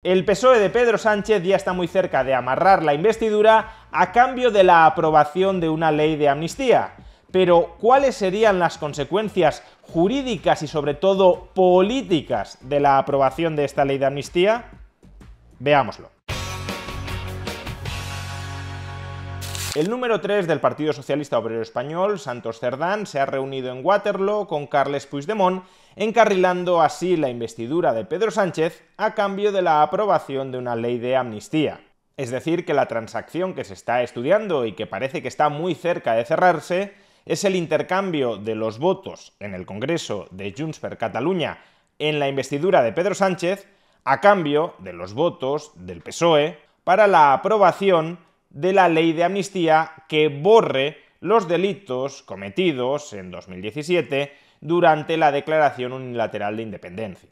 El PSOE de Pedro Sánchez ya está muy cerca de amarrar la investidura a cambio de la aprobación de una ley de amnistía. Pero, ¿cuáles serían las consecuencias jurídicas y sobre todo políticas de la aprobación de esta ley de amnistía? Veámoslo. El número 3 del Partido Socialista Obrero Español, Santos Cerdán, se ha reunido en Waterloo con Carles Puigdemont, encarrilando así la investidura de Pedro Sánchez a cambio de la aprobación de una ley de amnistía. Es decir, que la transacción que se está estudiando y que parece que está muy cerca de cerrarse es el intercambio de los votos en el Congreso de Junts per Catalunya en la investidura de Pedro Sánchez a cambio de los votos del PSOE para la aprobación de la ley de amnistía que borre los delitos cometidos en 2017 durante la declaración unilateral de independencia.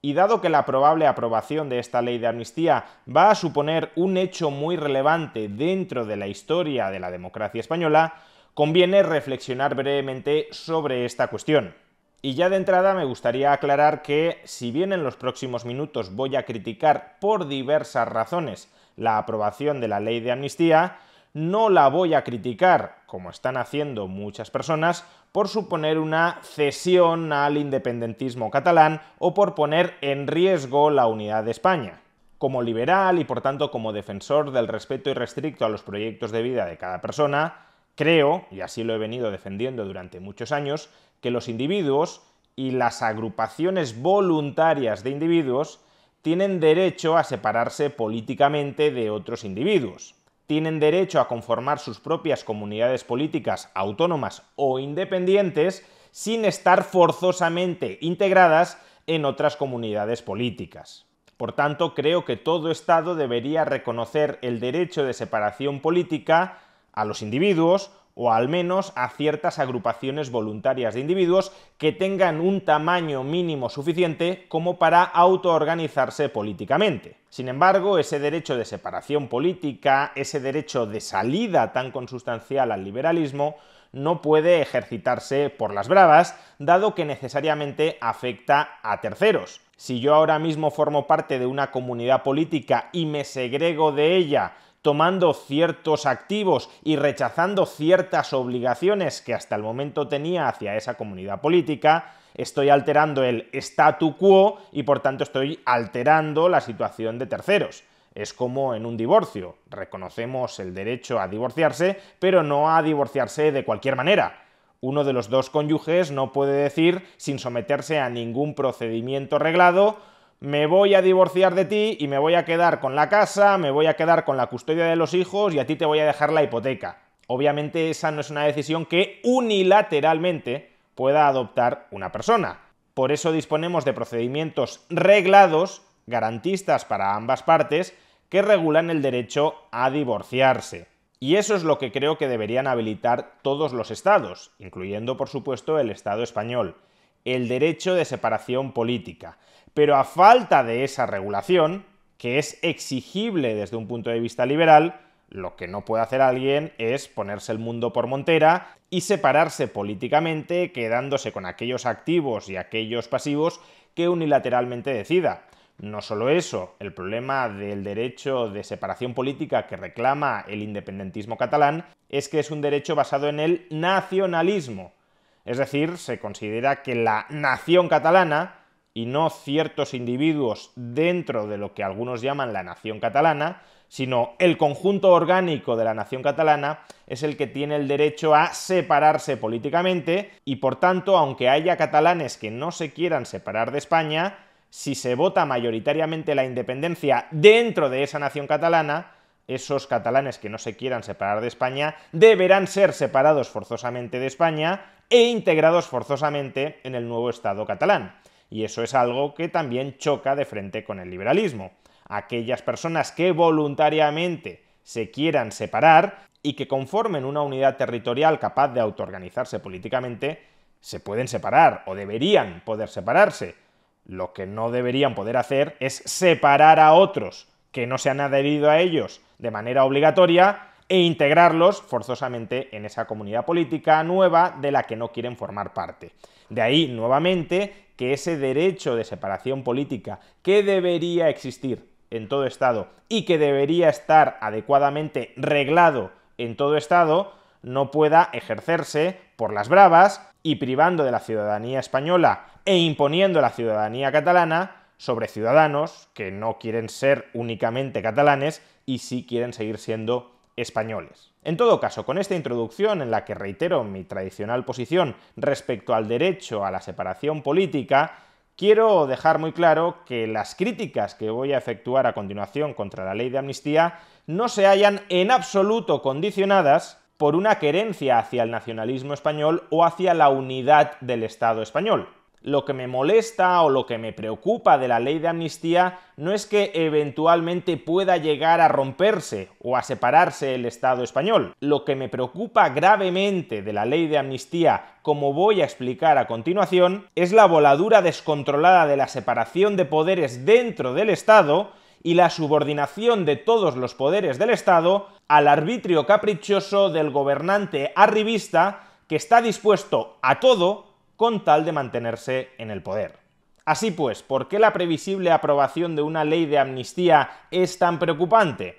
Y dado que la probable aprobación de esta ley de amnistía va a suponer un hecho muy relevante dentro de la historia de la democracia española, conviene reflexionar brevemente sobre esta cuestión. Y ya de entrada me gustaría aclarar que, si bien en los próximos minutos voy a criticar por diversas razones la aprobación de la ley de amnistía, no la voy a criticar, como están haciendo muchas personas, por suponer una cesión al independentismo catalán o por poner en riesgo la unidad de España. Como liberal y por tanto como defensor del respeto irrestricto a los proyectos de vida de cada persona, creo, y así lo he venido defendiendo durante muchos años, que los individuos y las agrupaciones voluntarias de individuos tienen derecho a separarse políticamente de otros individuos. Tienen derecho a conformar sus propias comunidades políticas autónomas o independientes sin estar forzosamente integradas en otras comunidades políticas. Por tanto, creo que todo Estado debería reconocer el derecho de separación política a los individuos o al menos a ciertas agrupaciones voluntarias de individuos que tengan un tamaño mínimo suficiente como para autoorganizarse políticamente. Sin embargo, ese derecho de separación política, ese derecho de salida tan consustancial al liberalismo, no puede ejercitarse por las bravas, dado que necesariamente afecta a terceros. Si yo ahora mismo formo parte de una comunidad política y me segrego de ella, tomando ciertos activos y rechazando ciertas obligaciones que hasta el momento tenía hacia esa comunidad política, estoy alterando el statu quo y por tanto estoy alterando la situación de terceros. Es como en un divorcio, reconocemos el derecho a divorciarse, pero no a divorciarse de cualquier manera. Uno de los dos cónyuges no puede decir, sin someterse a ningún procedimiento reglado, me voy a divorciar de ti y me voy a quedar con la casa, me voy a quedar con la custodia de los hijos y a ti te voy a dejar la hipoteca. Obviamente esa no es una decisión que unilateralmente pueda adoptar una persona. Por eso disponemos de procedimientos reglados, garantistas para ambas partes, que regulan el derecho a divorciarse. Y eso es lo que creo que deberían habilitar todos los estados, incluyendo por supuesto el Estado español, el derecho de separación política. Pero a falta de esa regulación, que es exigible desde un punto de vista liberal, lo que no puede hacer alguien es ponerse el mundo por montera y separarse políticamente, quedándose con aquellos activos y aquellos pasivos que unilateralmente decida. No solo eso, el problema del derecho de separación política que reclama el independentismo catalán es que es un derecho basado en el nacionalismo. Es decir, se considera que la nación catalana y no ciertos individuos dentro de lo que algunos llaman la nación catalana, sino el conjunto orgánico de la nación catalana es el que tiene el derecho a separarse políticamente y, por tanto, aunque haya catalanes que no se quieran separar de España, si se vota mayoritariamente la independencia dentro de esa nación catalana, esos catalanes que no se quieran separar de España deberán ser separados forzosamente de España e integrados forzosamente en el nuevo Estado catalán. Y eso es algo que también choca de frente con el liberalismo. Aquellas personas que voluntariamente se quieran separar y que conformen una unidad territorial capaz de autoorganizarse políticamente, se pueden separar o deberían poder separarse. Lo que no deberían poder hacer es separar a otros que no se han adherido a ellos de manera obligatoria e integrarlos forzosamente en esa comunidad política nueva de la que no quieren formar parte. De ahí, nuevamente, que ese derecho de separación política que debería existir en todo Estado y que debería estar adecuadamente reglado en todo Estado, no pueda ejercerse por las bravas y privando de la ciudadanía española e imponiendo la ciudadanía catalana sobre ciudadanos que no quieren ser únicamente catalanes y sí quieren seguir siendo españoles. En todo caso, con esta introducción en la que reitero mi tradicional posición respecto al derecho a la separación política, quiero dejar muy claro que las críticas que voy a efectuar a continuación contra la ley de amnistía no se hallan en absoluto condicionadas por una querencia hacia el nacionalismo español o hacia la unidad del Estado español. Lo que me molesta o lo que me preocupa de la ley de amnistía no es que eventualmente pueda llegar a romperse o a separarse el Estado español. Lo que me preocupa gravemente de la ley de amnistía, como voy a explicar a continuación, es la voladura descontrolada de la separación de poderes dentro del Estado y la subordinación de todos los poderes del Estado al arbitrio caprichoso del gobernante arribista que está dispuesto a todo con tal de mantenerse en el poder. Así pues, ¿por qué la previsible aprobación de una ley de amnistía es tan preocupante?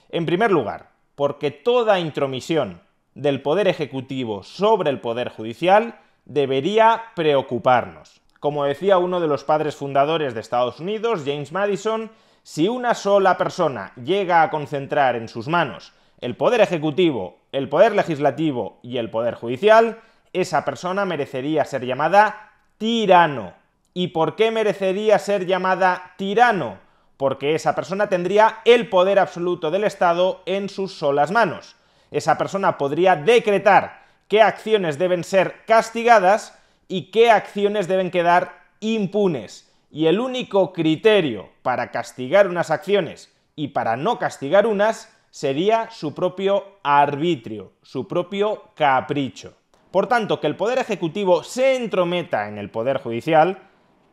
En primer lugar, porque toda intromisión del Poder Ejecutivo sobre el Poder Judicial debería preocuparnos. Como decía uno de los padres fundadores de Estados Unidos, James Madison, si una sola persona llega a concentrar en sus manos el Poder Ejecutivo, el Poder Legislativo y el Poder Judicial, esa persona merecería ser llamada tirano. ¿Y por qué merecería ser llamada tirano? Porque esa persona tendría el poder absoluto del Estado en sus solas manos. Esa persona podría decretar qué acciones deben ser castigadas y qué acciones deben quedar impunes. Y el único criterio para castigar unas acciones y para no castigar unas sería su propio arbitrio, su propio capricho. Por tanto, que el Poder Ejecutivo se entrometa en el Poder Judicial,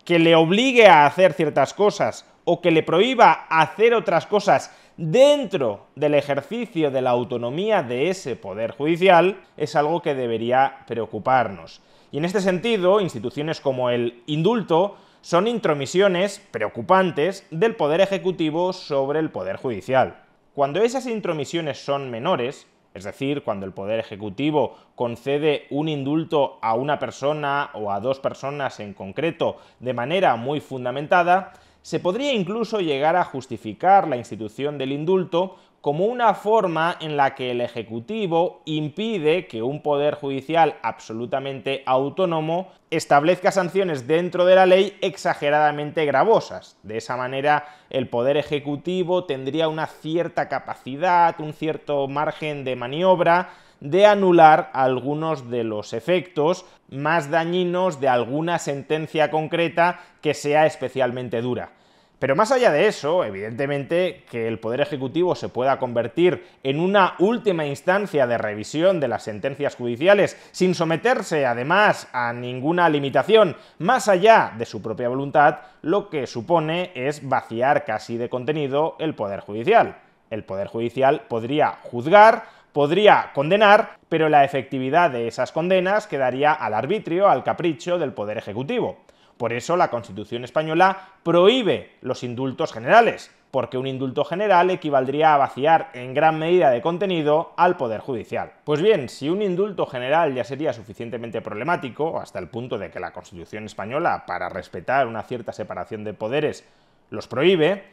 que le obligue a hacer ciertas cosas o que le prohíba hacer otras cosas dentro del ejercicio de la autonomía de ese Poder Judicial, es algo que debería preocuparnos. Y en este sentido, instituciones como el indulto son intromisiones preocupantes del Poder Ejecutivo sobre el Poder Judicial. Cuando esas intromisiones son menores, es decir, cuando el Poder Ejecutivo concede un indulto a una persona o a dos personas en concreto de manera muy fundamentada, se podría incluso llegar a justificar la institución del indulto como una forma en la que el Ejecutivo impide que un Poder Judicial absolutamente autónomo establezca sanciones dentro de la ley exageradamente gravosas. De esa manera, el Poder Ejecutivo tendría una cierta capacidad, un cierto margen de maniobra de anular algunos de los efectos más dañinos de alguna sentencia concreta que sea especialmente dura. Pero más allá de eso, evidentemente, que el Poder Ejecutivo se pueda convertir en una última instancia de revisión de las sentencias judiciales sin someterse, además, a ninguna limitación más allá de su propia voluntad, lo que supone es vaciar casi de contenido el Poder Judicial. El Poder Judicial podría juzgar, podría condenar, pero la efectividad de esas condenas quedaría al arbitrio, al capricho del Poder Ejecutivo. Por eso la Constitución española prohíbe los indultos generales, porque un indulto general equivaldría a vaciar en gran medida de contenido al Poder Judicial. Pues bien, si un indulto general ya sería suficientemente problemático, hasta el punto de que la Constitución española, para respetar una cierta separación de poderes, los prohíbe,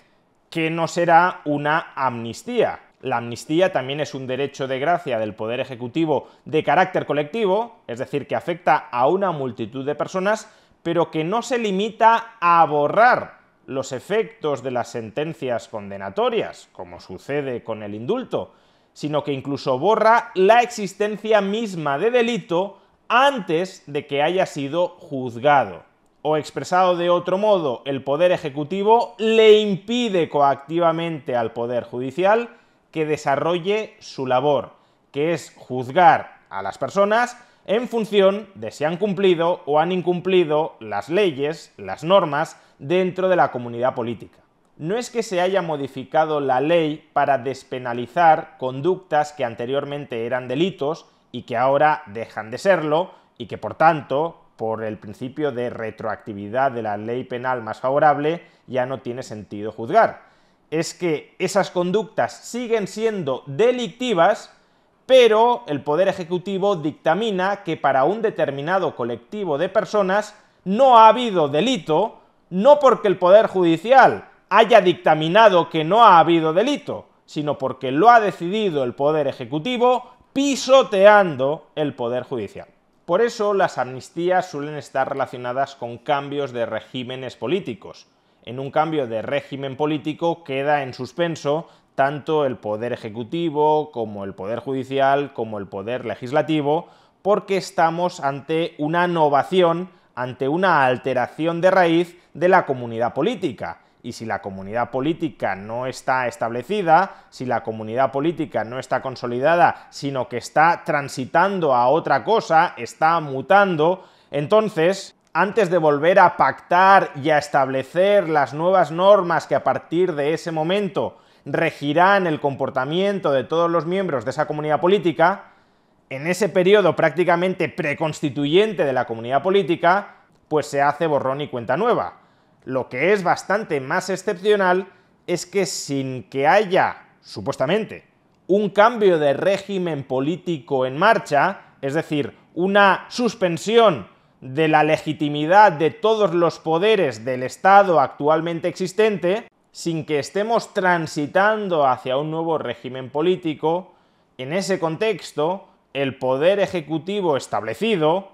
¿qué no será una amnistía? La amnistía también es un derecho de gracia del Poder Ejecutivo de carácter colectivo, es decir, que afecta a una multitud de personas, pero que no se limita a borrar los efectos de las sentencias condenatorias, como sucede con el indulto, sino que incluso borra la existencia misma de delito antes de que haya sido juzgado. O expresado de otro modo, el Poder Ejecutivo le impide coactivamente al Poder Judicial que desarrolle su labor, que es juzgar a las personas en función de si han cumplido o han incumplido las leyes, las normas, dentro de la comunidad política. No es que se haya modificado la ley para despenalizar conductas que anteriormente eran delitos y que ahora dejan de serlo, y que por tanto, por el principio de retroactividad de la ley penal más favorable, ya no tiene sentido juzgar. es que esas conductas siguen siendo delictivas, pero el Poder Ejecutivo dictamina que para un determinado colectivo de personas no ha habido delito, no porque el Poder Judicial haya dictaminado que no ha habido delito, sino porque lo ha decidido el Poder Ejecutivo pisoteando el Poder Judicial. Por eso las amnistías suelen estar relacionadas con cambios de regímenes políticos. En un cambio de régimen político queda en suspenso tanto el Poder Ejecutivo como el Poder Judicial como el Poder Legislativo, porque estamos ante una novación, ante una alteración de raíz de la comunidad política. Y si la comunidad política no está establecida, si la comunidad política no está consolidada, sino que está transitando a otra cosa, está mutando, entonces, antes de volver a pactar y a establecer las nuevas normas que a partir de ese momento regirán el comportamiento de todos los miembros de esa comunidad política, en ese periodo prácticamente preconstituyente de la comunidad política, pues se hace borrón y cuenta nueva. Lo que es bastante más excepcional es que sin que haya, supuestamente, un cambio de régimen político en marcha, es decir, una suspensión de la legitimidad de todos los poderes del Estado actualmente existente, sin que estemos transitando hacia un nuevo régimen político, en ese contexto, el Poder Ejecutivo establecido,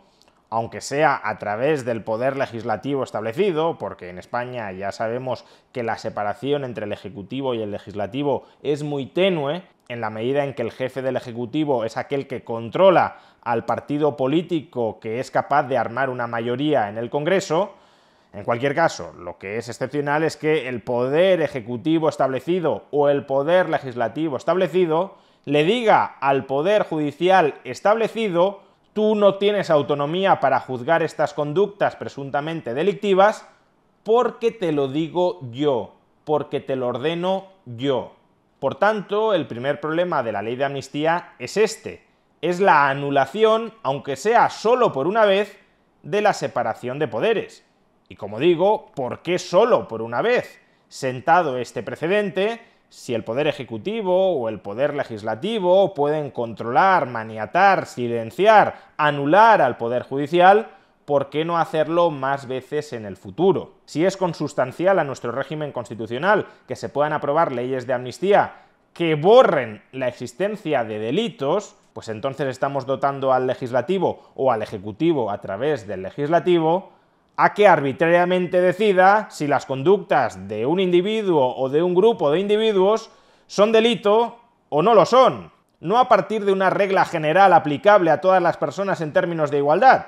aunque sea a través del Poder Legislativo establecido, porque en España ya sabemos que la separación entre el Ejecutivo y el Legislativo es muy tenue, en la medida en que el jefe del Ejecutivo es aquel que controla al partido político que es capaz de armar una mayoría en el Congreso. En cualquier caso, lo que es excepcional es que el Poder Ejecutivo establecido o el Poder Legislativo establecido le diga al Poder Judicial establecido: tú no tienes autonomía para juzgar estas conductas presuntamente delictivas porque te lo digo yo, porque te lo ordeno yo. Por tanto, el primer problema de la ley de amnistía es este, es la anulación, aunque sea solo por una vez, de la separación de poderes. Y como digo, ¿por qué solo por una vez? Sentado este precedente, si el Poder Ejecutivo o el Poder Legislativo pueden controlar, maniatar, silenciar, anular al Poder Judicial, ¿por qué no hacerlo más veces en el futuro? Si es consustancial a nuestro régimen constitucional que se puedan aprobar leyes de amnistía que borren la existencia de delitos, pues entonces estamos dotando al Legislativo o al Ejecutivo a través del Legislativo a que arbitrariamente decida si las conductas de un individuo o de un grupo de individuos son delito o no lo son, no a partir de una regla general aplicable a todas las personas en términos de igualdad,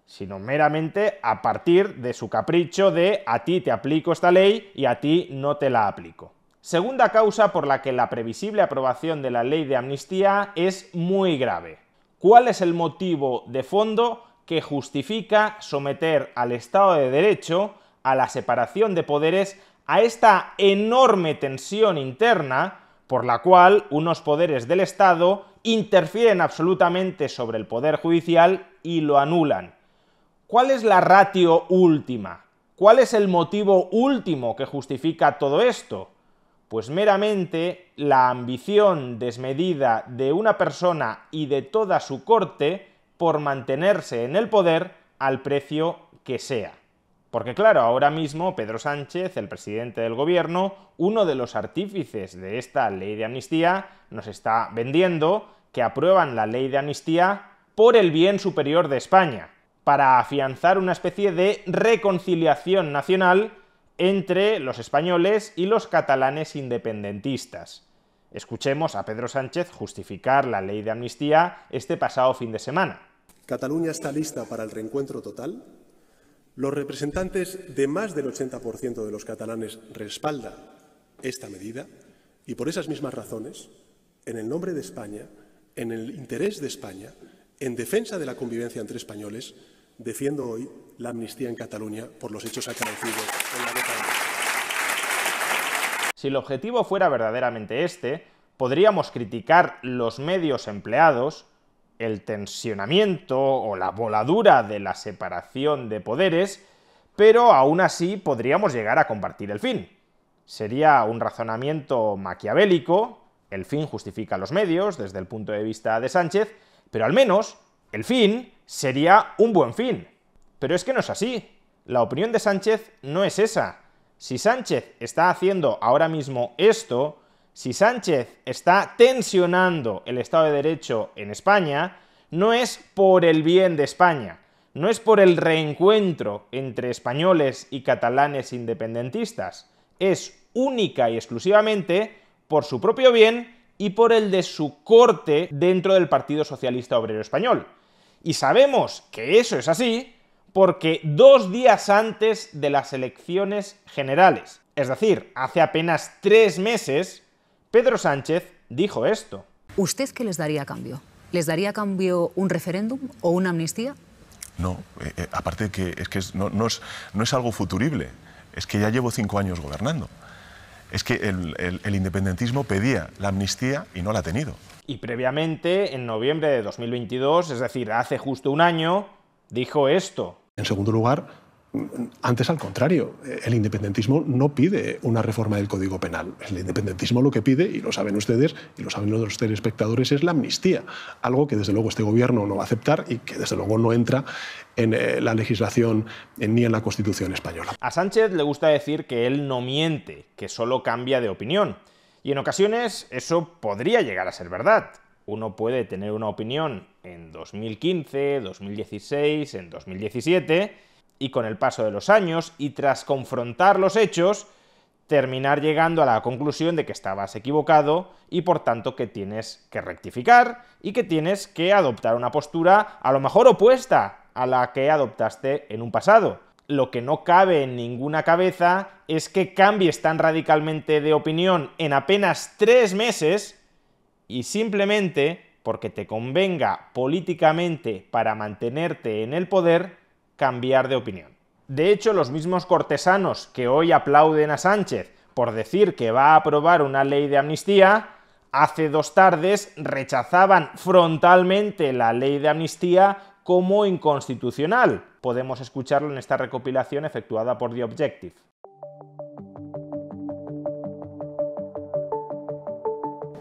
sino meramente a partir de su capricho de a ti te aplico esta ley y a ti no te la aplico. Segunda causa por la que la previsible aprobación de la ley de amnistía es muy grave. ¿Cuál es el motivo de fondo que justifica someter al Estado de Derecho, a la separación de poderes, a esta enorme tensión interna por la cual unos poderes del Estado interfieren absolutamente sobre el Poder Judicial y lo anulan? ¿Cuál es la ratio última? ¿Cuál es el motivo último que justifica todo esto? Pues meramente la ambición desmedida de una persona y de toda su corte por mantenerse en el poder al precio que sea. Porque claro, ahora mismo Pedro Sánchez, el presidente del gobierno, uno de los artífices de esta ley de amnistía, nos está vendiendo que aprueban la ley de amnistía por el bien superior de España, para afianzar una especie de reconciliación nacional entre los españoles y los catalanes independentistas. Escuchemos a Pedro Sánchez justificar la ley de amnistía este pasado fin de semana. Cataluña está lista para el reencuentro total. Los representantes de más del 80% de los catalanes respaldan esta medida y por esas mismas razones, en el nombre de España, en el interés de España, en defensa de la convivencia entre españoles, defiendo hoy la amnistía en Cataluña por los hechos acaecidos en la década. Si el objetivo fuera verdaderamente este, podríamos criticar los medios empleados, el tensionamiento o la voladura de la separación de poderes, pero aún así podríamos llegar a compartir el fin. Sería un razonamiento maquiavélico, el fin justifica los medios desde el punto de vista de Sánchez, pero al menos el fin sería un buen fin. Pero es que no es así. La opinión de Sánchez no es esa. Si Sánchez está haciendo ahora mismo esto, si Sánchez está tensionando el Estado de Derecho en España, no es por el bien de España, no es por el reencuentro entre españoles y catalanes independentistas, es única y exclusivamente por su propio bien y por el de su corte dentro del Partido Socialista Obrero Español. Y sabemos que eso es así porque 2 días antes de las elecciones generales, es decir, hace apenas 3 meses, Pedro Sánchez dijo esto. ¿Usted qué les daría a cambio? ¿Les daría a cambio un referéndum o una amnistía? No, aparte que no es algo futurible, es que ya llevo 5 años gobernando. Es que el independentismo pedía la amnistía y no la ha tenido. Y previamente, en noviembre de 2022, es decir, hace justo un año, dijo esto. En segundo lugar, antes al contrario, el independentismo no pide una reforma del Código Penal. El independentismo lo que pide, y lo saben ustedes, y lo saben los telespectadores, es la amnistía. Algo que desde luego este gobierno no va a aceptar y que desde luego no entra en la legislación ni en la Constitución española. A Sánchez le gusta decir que él no miente, que solo cambia de opinión. Y en ocasiones eso podría llegar a ser verdad. Uno puede tener una opinión en 2015, 2016, en 2017... y con el paso de los años y tras confrontar los hechos, terminar llegando a la conclusión de que estabas equivocado y por tanto que tienes que rectificar y que tienes que adoptar una postura a lo mejor opuesta a la que adoptaste en un pasado. Lo que no cabe en ninguna cabeza es que cambies tan radicalmente de opinión en apenas 3 meses y simplemente porque te convenga políticamente para mantenerte en el poder, cambiar de opinión. De hecho, los mismos cortesanos que hoy aplauden a Sánchez por decir que va a aprobar una ley de amnistía, hace 2 tardes rechazaban frontalmente la ley de amnistía como inconstitucional. Podemos escucharlo en esta recopilación efectuada por The Objective.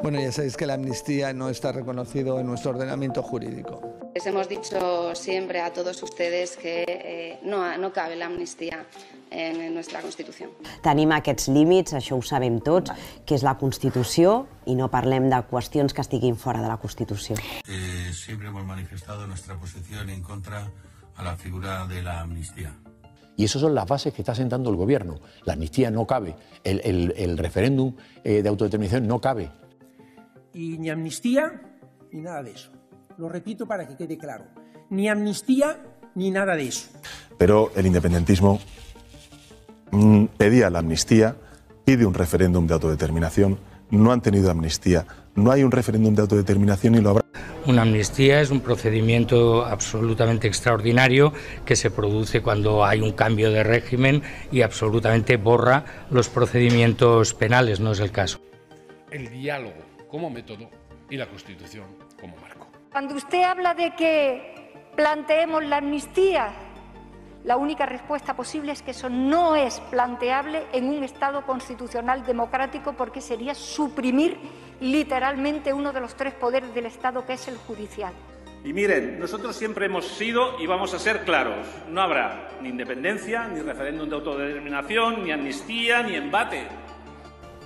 Bueno, ya sabéis que la amnistía no está reconocido en nuestro ordenamiento jurídico. Les hemos dicho siempre a todos ustedes que no cabe la amnistía en nuestra Constitució. Tenim aquests límits, això ho sabem tots, que és la Constitució i no parlem de qüestions que estiguin fora de la Constitució. Siempre hemos manifestado nuestra posición en contra a la figura de la amnistía. Y esas son las bases que está sentando el gobierno. La amnistía no cabe, el referéndum de autodeterminación no cabe. Y ni amnistía ni nada de eso. Lo repito para que quede claro. Ni amnistía ni nada de eso. Pero el independentismo pedía la amnistía, pide un referéndum de autodeterminación, no han tenido amnistía, no hay un referéndum de autodeterminación y lo habrá. Una amnistía es un procedimiento absolutamente extraordinario que se produce cuando hay un cambio de régimen y absolutamente borra los procedimientos penales, no es el caso. El diálogo como método y la Constitución como marco. Cuando usted habla de que planteemos la amnistía, la única respuesta posible es que eso no es planteable en un Estado constitucional democrático porque sería suprimir literalmente uno de los 3 poderes del Estado, que es el judicial. Y miren, nosotros siempre hemos sido y vamos a ser claros. No habrá ni independencia, ni referéndum de autodeterminación, ni amnistía, ni embate.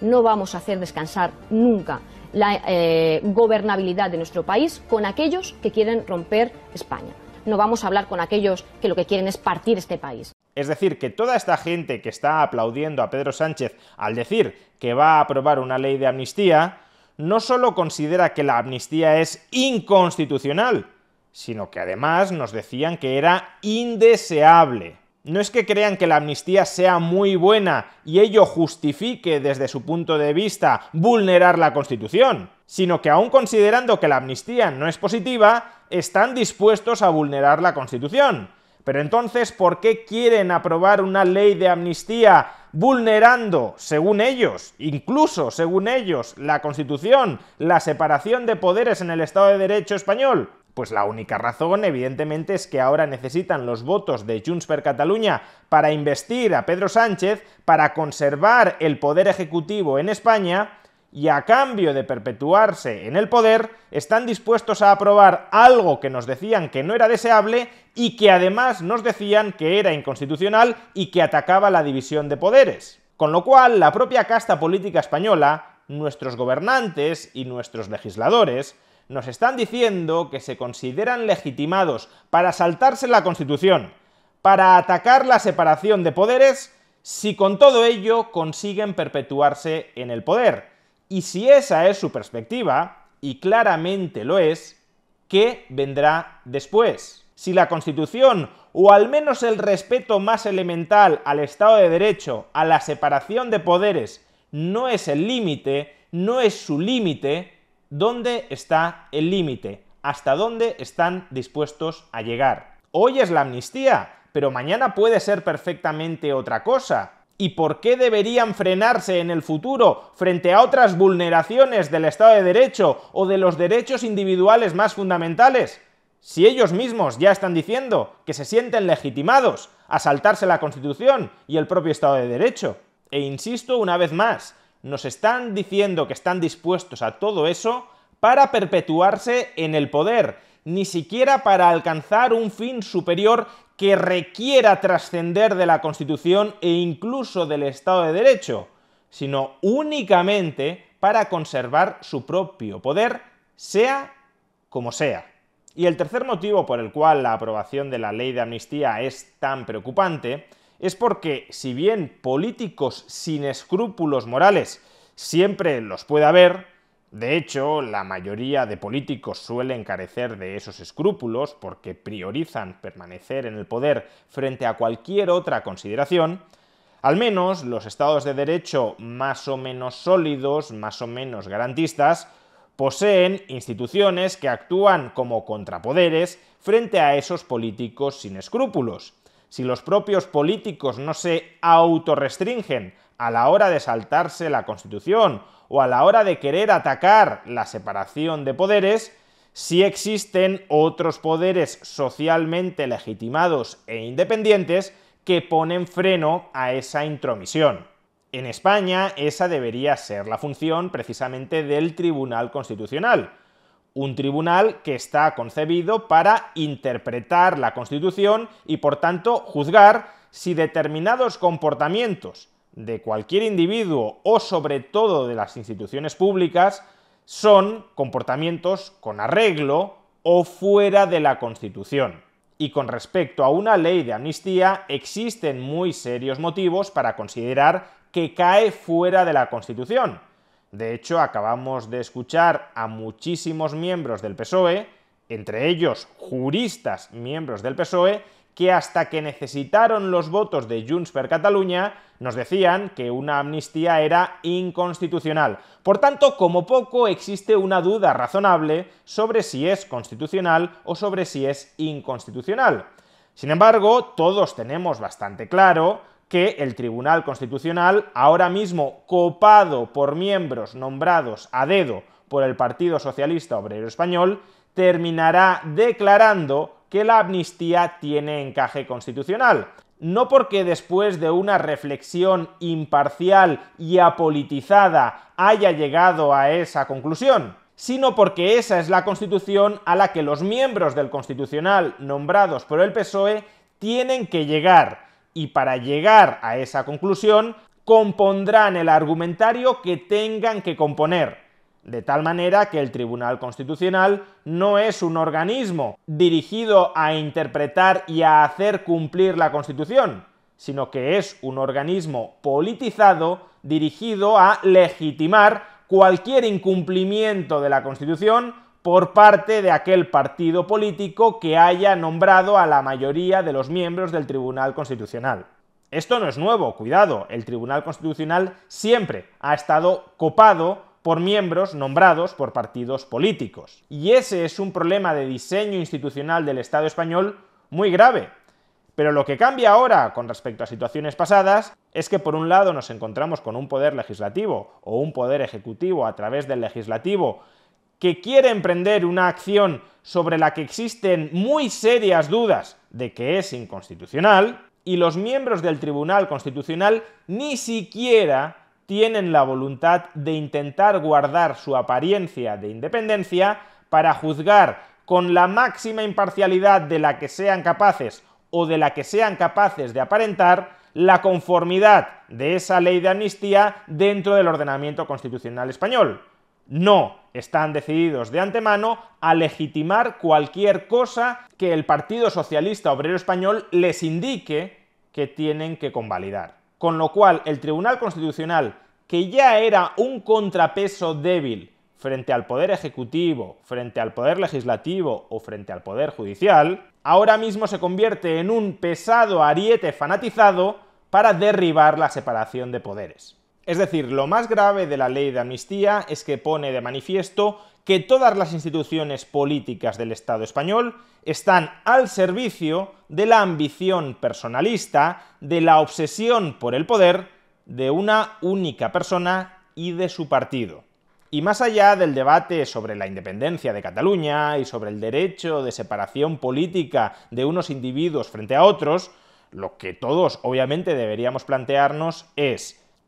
No vamos a hacer descansar nunca la gobernabilidad de nuestro país con aquellos que quieren romper España. No vamos a hablar con aquellos que lo que quieren es partir este país. Es decir, que toda esta gente que está aplaudiendo a Pedro Sánchez al decir que va a aprobar una ley de amnistía, no solo considera que la amnistía es inconstitucional, sino que además nos decían que era indeseable. No es que crean que la amnistía sea muy buena y ello justifique desde su punto de vista vulnerar la Constitución, sino que aun considerando que la amnistía no es positiva, están dispuestos a vulnerar la Constitución. Pero entonces, ¿por qué quieren aprobar una ley de amnistía vulnerando, según ellos, incluso según ellos, la Constitución, la separación de poderes en el Estado de Derecho español? Pues la única razón, evidentemente, es que ahora necesitan los votos de Junts per Catalunya para investir a Pedro Sánchez, para conservar el poder ejecutivo en España, y a cambio de perpetuarse en el poder, están dispuestos a aprobar algo que nos decían que no era deseable y que además nos decían que era inconstitucional y que atacaba la división de poderes. Con lo cual, la propia casta política española, nuestros gobernantes y nuestros legisladores, nos están diciendo que se consideran legitimados para saltarse la Constitución, para atacar la separación de poderes, si con todo ello consiguen perpetuarse en el poder. Y si esa es su perspectiva, y claramente lo es, ¿qué vendrá después? Si la Constitución, o al menos el respeto más elemental al Estado de Derecho, a la separación de poderes, no es el límite, no es su límite, ¿dónde está el límite? ¿Hasta dónde están dispuestos a llegar? Hoy es la amnistía, pero mañana puede ser perfectamente otra cosa. ¿Y por qué deberían frenarse en el futuro frente a otras vulneraciones del Estado de Derecho o de los derechos individuales más fundamentales? Si ellos mismos ya están diciendo que se sienten legitimados a saltarse la Constitución y el propio Estado de Derecho. E insisto una vez más, nos están diciendo que están dispuestos a todo eso para perpetuarse en el poder, ni siquiera para alcanzar un fin superior que requiera trascender de la Constitución e incluso del Estado de Derecho, sino únicamente para conservar su propio poder, sea como sea. Y el tercer motivo por el cual la aprobación de la ley de amnistía es tan preocupante es porque, si bien políticos sin escrúpulos morales siempre los puede haber, de hecho, la mayoría de políticos suelen carecer de esos escrúpulos porque priorizan permanecer en el poder frente a cualquier otra consideración, al menos los estados de derecho más o menos sólidos, más o menos garantistas, poseen instituciones que actúan como contrapoderes frente a esos políticos sin escrúpulos. Si los propios políticos no se autorrestringen a la hora de saltarse la Constitución o a la hora de querer atacar la separación de poderes, sí existen otros poderes socialmente legitimados e independientes que ponen freno a esa intromisión. En España, esa debería ser la función precisamente del Tribunal Constitucional, un tribunal que está concebido para interpretar la Constitución y, por tanto, juzgar si determinados comportamientos de cualquier individuo o sobre todo de las instituciones públicas son comportamientos con arreglo o fuera de la Constitución. Y con respecto a una ley de amnistía existen muy serios motivos para considerar que cae fuera de la Constitución. De hecho, acabamos de escuchar a muchísimos miembros del PSOE, entre ellos juristas miembros del PSOE, que hasta que necesitaron los votos de Junts per Catalunya nos decían que una amnistía era inconstitucional. Por tanto, como poco existe una duda razonable sobre si es constitucional o sobre si es inconstitucional. Sin embargo, todos tenemos bastante claro que el Tribunal Constitucional, ahora mismo copado por miembros nombrados a dedo por el Partido Socialista Obrero Español, terminará declarando que la amnistía tiene encaje constitucional. No porque después de una reflexión imparcial y apolitizada haya llegado a esa conclusión, sino porque esa es la Constitución a la que los miembros del Constitucional nombrados por el PSOE tienen que llegar, y para llegar a esa conclusión compondrán el argumentario que tengan que componer, de tal manera que el Tribunal Constitucional no es un organismo dirigido a interpretar y a hacer cumplir la Constitución, sino que es un organismo politizado dirigido a legitimar cualquier incumplimiento de la Constitución por parte de aquel partido político que haya nombrado a la mayoría de los miembros del Tribunal Constitucional. Esto no es nuevo, cuidado, el Tribunal Constitucional siempre ha estado copado por miembros nombrados por partidos políticos. Y ese es un problema de diseño institucional del Estado español muy grave. Pero lo que cambia ahora con respecto a situaciones pasadas es que por un lado nos encontramos con un poder legislativo o un poder ejecutivo a través del legislativo que quiere emprender una acción sobre la que existen muy serias dudas de que es inconstitucional, y los miembros del Tribunal Constitucional ni siquiera tienen la voluntad de intentar guardar su apariencia de independencia para juzgar con la máxima imparcialidad de la que sean capaces o de la que sean capaces de aparentar la conformidad de esa ley de amnistía dentro del ordenamiento constitucional español. No están decididos de antemano a legitimar cualquier cosa que el Partido Socialista Obrero Español les indique que tienen que convalidar. Con lo cual, el Tribunal Constitucional, que ya era un contrapeso débil frente al Poder Ejecutivo, frente al Poder Legislativo o frente al Poder Judicial, ahora mismo se convierte en un pesado ariete fanatizado para derribar la separación de poderes. Es decir, lo más grave de la ley de amnistía es que pone de manifiesto que todas las instituciones políticas del Estado español están al servicio de la ambición personalista, de la obsesión por el poder de una única persona y de su partido. Y más allá del debate sobre la independencia de Cataluña y sobre el derecho de separación política de unos individuos frente a otros, lo que todos obviamente deberíamos plantearnos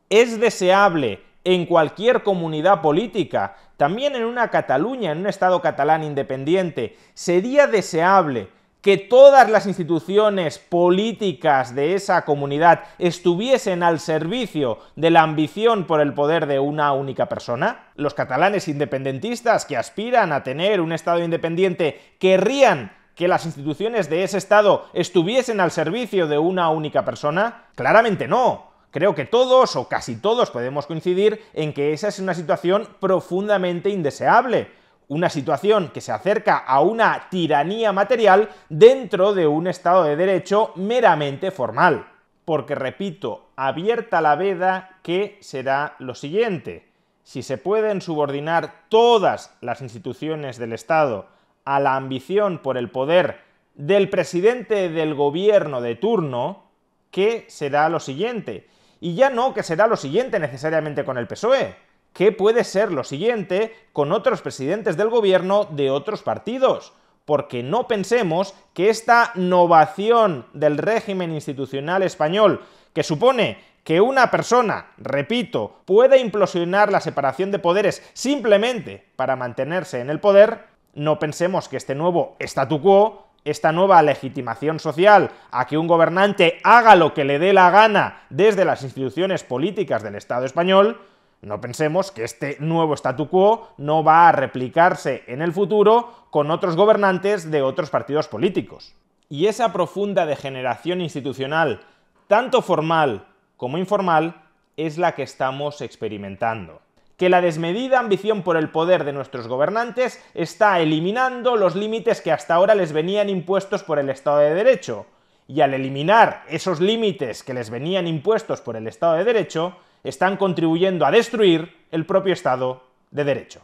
¿es deseable en cualquier comunidad política, también en una Cataluña, en un Estado catalán independiente, sería deseable que todas las instituciones políticas de esa comunidad estuviesen al servicio de la ambición por el poder de una única persona? ¿Los catalanes independentistas que aspiran a tener un Estado independiente querrían que las instituciones de ese Estado estuviesen al servicio de una única persona? Claramente no. Creo que todos o casi todos podemos coincidir en que esa es una situación profundamente indeseable. Una situación que se acerca a una tiranía material dentro de un Estado de Derecho meramente formal. Porque, repito, abierta la veda, ¿qué será lo siguiente? Si se pueden subordinar todas las instituciones del Estado a la ambición por el poder del presidente del gobierno de turno, ¿qué será lo siguiente? Y ya no que será lo siguiente necesariamente con el PSOE. ¿Qué puede ser lo siguiente con otros presidentes del gobierno de otros partidos? Porque no pensemos que esta novación del régimen institucional español, que supone que una persona, repito, pueda implosionar la separación de poderes simplemente para mantenerse en el poder, no pensemos que este nuevo statu quo, esta nueva legitimación social a que un gobernante haga lo que le dé la gana desde las instituciones políticas del Estado español, no pensemos que este nuevo statu quo no va a replicarse en el futuro con otros gobernantes de otros partidos políticos. Y esa profunda degeneración institucional, tanto formal como informal, es la que estamos experimentando. Que la desmedida ambición por el poder de nuestros gobernantes está eliminando los límites que hasta ahora les venían impuestos por el Estado de Derecho. Y al eliminar esos límites que les venían impuestos por el Estado de Derecho, están contribuyendo a destruir el propio Estado de Derecho.